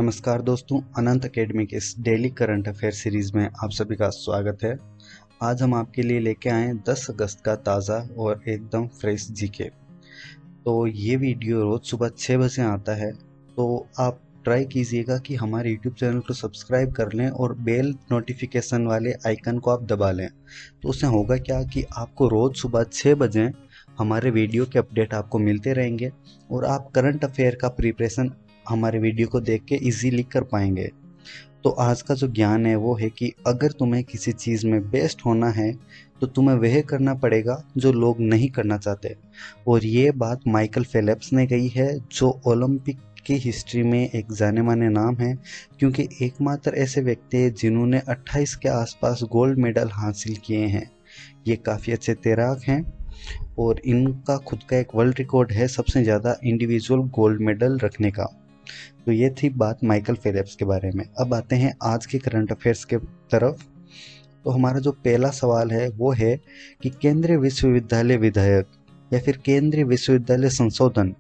नमस्कार दोस्तों, अनंत एकेडमी के इस डेली करंट अफेयर सीरीज में आप सभी का स्वागत है। आज हम आपके लिए लेके आए हैं 10 अगस्त का ताज़ा और एकदम फ्रेश जीके। तो ये वीडियो रोज़ सुबह 6 बजे आता है, तो आप ट्राई कीजिएगा कि हमारे यूट्यूब चैनल को सब्सक्राइब कर लें और बेल नोटिफिकेशन वाले आइकन को आप दबा लें। तो उससे होगा क्या कि आपको रोज़ सुबह 6 बजे हमारे वीडियो के अपडेट आपको मिलते रहेंगे और आप करंट अफेयर का प्रिपरेशन हमारे वीडियो को देख के इजीली कर पाएंगे। तो आज का जो ज्ञान है वो है कि अगर तुम्हें किसी चीज़ में बेस्ट होना है तो तुम्हें वह करना पड़ेगा जो लोग नहीं करना चाहते। और ये बात माइकल फेल्प्स ने कही है, जो ओलंपिक की हिस्ट्री में एक जाने माने नाम है, क्योंकि एकमात्र ऐसे व्यक्ति हैं जिन्होंने 28 के आसपास गोल्ड मेडल हासिल किए हैं। ये काफ़ी अच्छे तैराक हैं और इनका खुद का एक वर्ल्ड रिकॉर्ड है सबसे ज़्यादा इंडिविजुअल गोल्ड मेडल रखने का। तो ये थी बात माइकल फेल्प्स के बारे में। अब आते हैं आज के करंट अफेयर्स के तरफ। तो हमारा जो पहला सवाल है वो है कि केंद्रीय विश्वविद्यालय विधेयक या फिर केंद्रीय विश्वविद्यालय संशोधन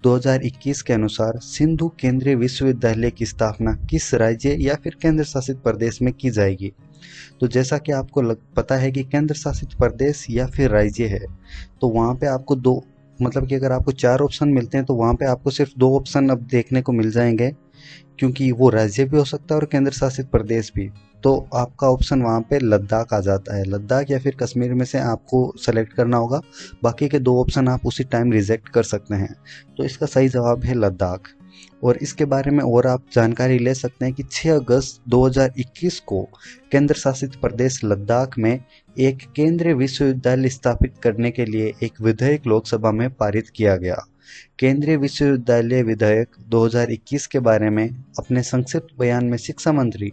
2021 के अनुसार सिंधु केंद्रीय विश्वविद्यालय की स्थापना किस राज्य या फिर केंद्र शासित प्रदेश में की जाएगी। तो जैसा कि आपको पता है कि केंद्र शासित प्रदेश या फिर राज्य है, तो वहाँ पे आपको दो मतलब कि अगर आपको 4 ऑप्शन मिलते हैं तो वहाँ पे आपको सिर्फ 2 ऑप्शन अब देखने को मिल जाएंगे, क्योंकि वो राज्य भी हो सकता है और केंद्र शासित प्रदेश भी। तो आपका ऑप्शन वहाँ पे लद्दाख आ जाता है। लद्दाख या फिर कश्मीर में से आपको सेलेक्ट करना होगा, बाकी के 2 ऑप्शन आप उसी टाइम रिजेक्ट कर सकते हैं। तो इसका सही जवाब है लद्दाख। और इसके बारे में और आप जानकारी ले सकते हैं कि 6 अगस्त 2021 को केंद्र शासित प्रदेश लद्दाख में एक केंद्रीय विश्वविद्यालय स्थापित करने के लिए एक विधेयक लोकसभा में पारित किया गया। केंद्रीय विश्वविद्यालय विधेयक 2021 के बारे में अपने संक्षिप्त बयान में शिक्षा मंत्री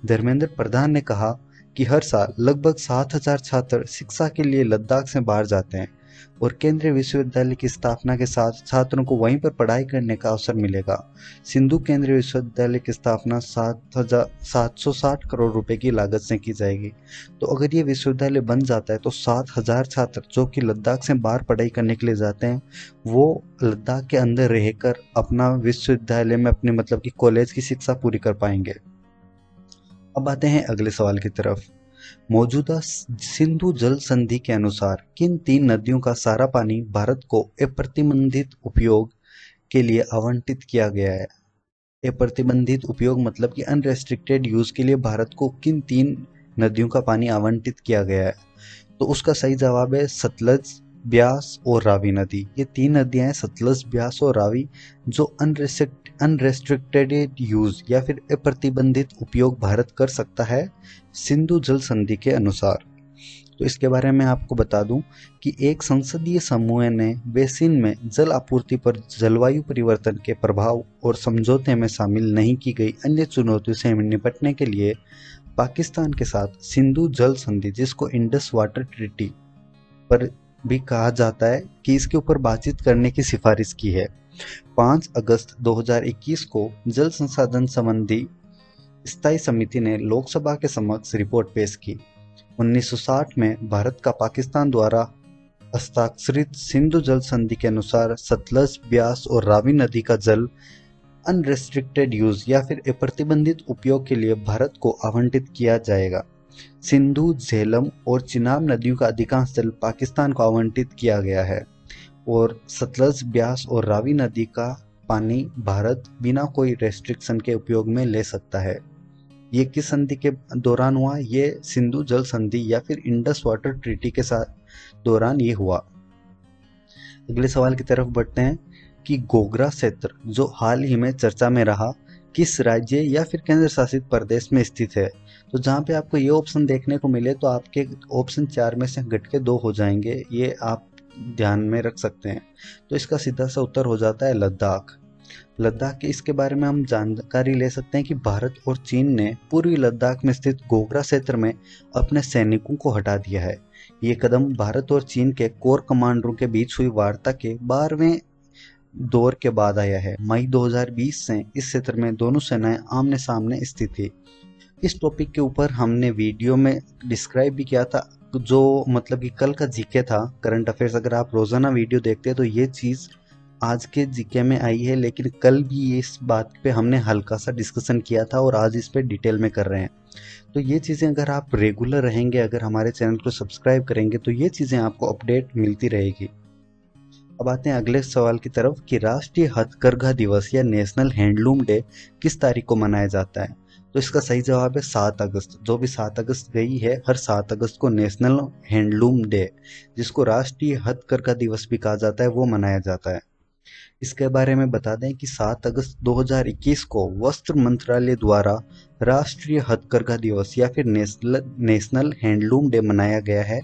धर्मेंद्र प्रधान ने कहा कि हर साल लगभग 7,000 छात्र शिक्षा के लिए लद्दाख से बाहर जाते हैं और केंद्रीय विश्वविद्यालय की स्थापना के साथ छात्रों को वहीं पर पढ़ाई करने का अवसर मिलेगा। सिंधु केंद्रीय विश्वविद्यालय की स्थापना 760 करोड़ रुपए की लागत से की जाएगी। तो अगर ये विश्वविद्यालय बन जाता है तो 7,000 छात्र जो कि लद्दाख से बाहर पढ़ाई करने के लिए जाते हैं, वो लद्दाख के अंदर रहकर अपना विश्वविद्यालय में अपने मतलब कि कॉलेज की शिक्षा पूरी कर पाएंगे। अब आते हैं अगले सवाल की तरफ। मौजूदा सिंधु जल संधि के अनुसार किन 3 नदियों का सारा पानी भारत को अप्रतिबंधित उपयोग के लिए आवंटित किया गया है। अप्रतिबंधित उपयोग मतलब कि अनरेस्ट्रिक्टेड यूज के लिए भारत को किन 3 नदियों का पानी आवंटित किया गया है। तो उसका सही जवाब है सतलज, ब्यास और रावी नदी। ये 3 नदियां हैं, सतलज, ब्यास और रावी, जो अनरेस्ट्रिक्टेड यूज या फिर अप्रतिबंधित उपयोग भारत कर सकता है सिंधु जल संधि के अनुसार। तो इसके बारे में आपको बता दूं कि एक संसदीय समूह ने बेसिन में जल आपूर्ति पर जलवायु परिवर्तन के प्रभाव और समझौते में शामिल नहीं की गई अन्य चुनौतियों से निपटने के लिए पाकिस्तान के साथ सिंधु जल संधि, जिसको इंडस वाटर ट्रीटी पर भी कहा जाता है, कि इसके ऊपर बातचीत करने की सिफारिश की है। 5 अगस्त 2021 को जल संसाधन संबंधी स्थायी समिति ने लोकसभा के समक्ष रिपोर्ट पेश की। 1960 में भारत का पाकिस्तान द्वारा हस्ताक्षरित सिंधु जल संधि के अनुसार सतलज, ब्यास और रावी नदी का जल अनरेस्ट्रिक्टेड यूज या फिर अप्रतिबंधित उपयोग के लिए भारत को आवंटित किया जाएगा। सिंधु, झेलम और चिनाब नदियों का अधिकांश जल पाकिस्तान को आवंटित किया गया है और सतलज, ब्यास और रावी नदी का पानी भारत बिना कोई रेस्ट्रिक्शन के उपयोग में ले सकता है। ये किस संधि के दौरान हुआ? ये सिंधु जल संधि या फिर इंडस वाटर ट्रीटी के साथ दौरान ये हुआ। अगले सवाल की तरफ बढ़ते हैं कि गोगरा क्षेत्र, जो हाल ही में चर्चा में रहा, किस राज्य या फिर केंद्र शासित प्रदेश में स्थित है। तो जहाँ पे आपको ये ऑप्शन देखने को मिले तो आपके ऑप्शन 4 में से घट के 2 हो जाएंगे, ये आप ध्यान में रख सकते हैं। तो इसका सीधा सा उत्तर हो जाता है लद्दाख। लद्दाख के इसके बारे में हम जानकारी ले सकते हैं कि भारत और चीन ने पूर्वी लद्दाख में स्थित गोगरा क्षेत्र में अपने सैनिकों को हटा दिया है। ये कदम भारत और चीन के कोर कमांडरों के बीच हुई वार्ता के 12वें दौर के बाद आया है। मई 2020 से इस क्षेत्र में दोनों सेनाएं आमने सामने स्थित थी। इस टॉपिक के ऊपर हमने वीडियो में डिस्क्राइब भी किया था, जो मतलब कि कल का जीके था, करंट अफेयर्स। अगर आप रोजाना वीडियो देखते हैं तो ये चीज़ आज के जीके में आई है, लेकिन कल भी इस बात पे हमने हल्का सा डिस्कशन किया था और आज इस पे डिटेल में कर रहे हैं। तो ये चीज़ें अगर आप रेगुलर रहेंगे, अगर हमारे चैनल को सब्सक्राइब करेंगे, तो ये चीज़ें आपको अपडेट मिलती रहेगी। अब आते हैं अगले सवाल की तरफ कि राष्ट्रीय हथकरघा दिवस या नेशनल हैंडलूम डे किस तारीख को मनाया जाता है। तो इसका सही जवाब है 7 अगस्त। जो भी 7 अगस्त गई है, हर 7 अगस्त को नेशनल हैंडलूम डे, जिसको राष्ट्रीय हथकरघा दिवस भी कहा जाता है, वो मनाया जाता है। इसके बारे में बता दें कि 7 अगस्त 2021 को वस्त्र मंत्रालय द्वारा राष्ट्रीय हथकरघा दिवस या फिर नेशनल हैंडलूम डे मनाया गया है।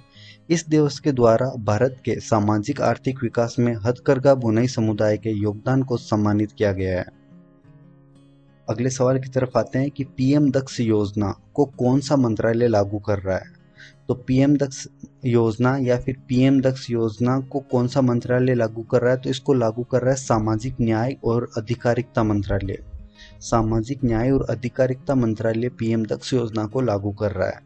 इस दिवस के द्वारा भारत के सामाजिक आर्थिक विकास में हथकरघा बुनाई समुदाय के योगदान को सम्मानित किया गया है। अगले सवाल की तरफ आते हैं कि पीएम दक्ष योजना को कौन सा मंत्रालय लागू कर रहा है। तो पीएम दक्ष योजना या फिर पीएम दक्ष योजना को कौन सा मंत्रालय लागू कर रहा है। तो इसको लागू कर रहा है सामाजिक न्याय और अधिकारिता मंत्रालय। सामाजिक न्याय और अधिकारिता मंत्रालय पीएम दक्ष योजना को लागू कर रहा है।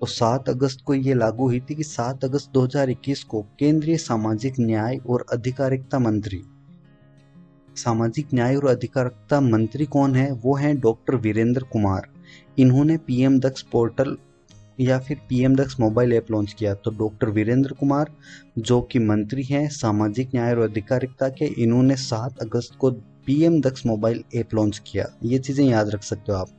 तो 7 अगस्त को ये लागू हुई थी कि 7 अगस्त 2021 को केंद्रीय सामाजिक न्याय और अधिकारिता मंत्री, सामाजिक न्याय और अधिकारिता मंत्री कौन है, वो हैं डॉक्टर वीरेंद्र कुमार। इन्होंने पीएम दक्ष पोर्टल या फिर पीएम दक्ष मोबाइल ऐप लॉन्च किया। तो डॉक्टर वीरेंद्र कुमार जो कि मंत्री हैं सामाजिक न्याय और अधिकारिता के, इन्होंने 7 अगस्त को पीएम दक्ष मोबाइल ऐप लॉन्च किया। ये चीजें याद रख सकते हो आप।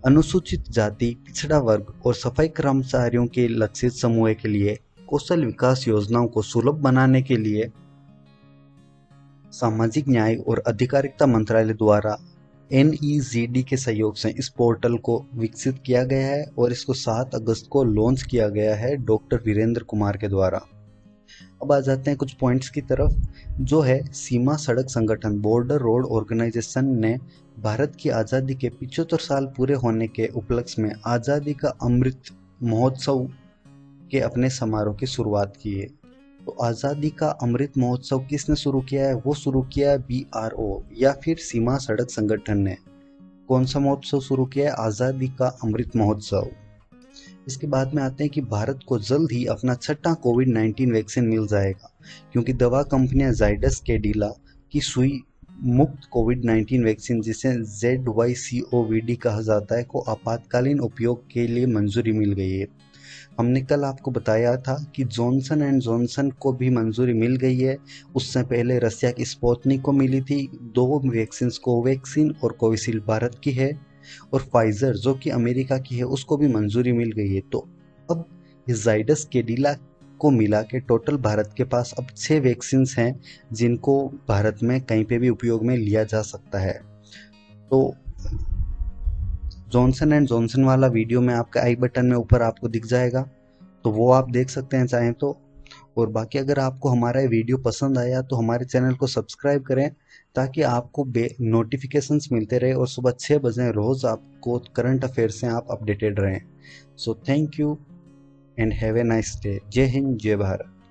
अनुसूचित जाति, पिछड़ा वर्ग और सफाई कर्मचारियों के लक्षित समूह के लिए कौशल विकास योजनाओं को सुलभ बनाने के लिए सामाजिक न्याय और अधिकारिता मंत्रालय द्वारा NEZD के सहयोग से इस पोर्टल को विकसित किया गया है और इसको 7 अगस्त को लॉन्च किया गया है डॉक्टर वीरेंद्र कुमार के द्वारा। अब आ जाते हैं कुछ पॉइंट्स की तरफ। जो है सीमा सड़क संगठन, बॉर्डर रोड ऑर्गेनाइजेशन ने भारत की आज़ादी के 75 साल पूरे होने के उपलक्ष्य में आज़ादी का अमृत महोत्सव के अपने समारोह की शुरुआत की है। तो आज़ादी का अमृत महोत्सव किसने शुरू किया है, वो शुरू किया है BRO या फिर सीमा सड़क संगठन ने। कौन सा महोत्सव शुरू किया है, आज़ादी का अमृत महोत्सव। इसके बाद में आते हैं कि भारत को जल्द ही अपना छठा कोविड-19 वैक्सीन मिल जाएगा, क्योंकि दवा कंपनियां जाइडस कैडिला की सुई मुक्त कोविड-19 वैक्सीन, जिसे ZYCOVD कहा जाता है, को आपातकालीन उपयोग के लिए मंजूरी मिल गई है। हमने कल आपको बताया था कि जॉनसन एंड जॉनसन को भी मंजूरी मिल गई है। उससे पहले रसिया की स्पुतनिक को मिली थी। 2 वैक्सीन, कोवैक्सीन और कोविशील्ड भारत की है, और फाइजर जो कि अमेरिका की है, उसको भी मंजूरी मिल गई है। तो अब जाइडस कैडिला को मिला के टोटल भारत के पास अब 6 वैक्सीन हैं, जिनको भारत में कहीं पे भी उपयोग में लिया जा सकता है। तो जॉनसन एंड जॉनसन वाला वीडियो में आपके आई बटन में ऊपर आपको दिख जाएगा, तो वो आप देख सकते हैं चाहें तो। और बाकी अगर आपको हमारा ये वीडियो पसंद आया तो हमारे चैनल को सब्सक्राइब करें, ताकि आपको नोटिफिकेशंस मिलते रहे और सुबह 6 बजे रोज आपको करंट अफेयर से आप अपडेटेड रहें। So thank you and have a nice day. जय हिंद, जय भारत।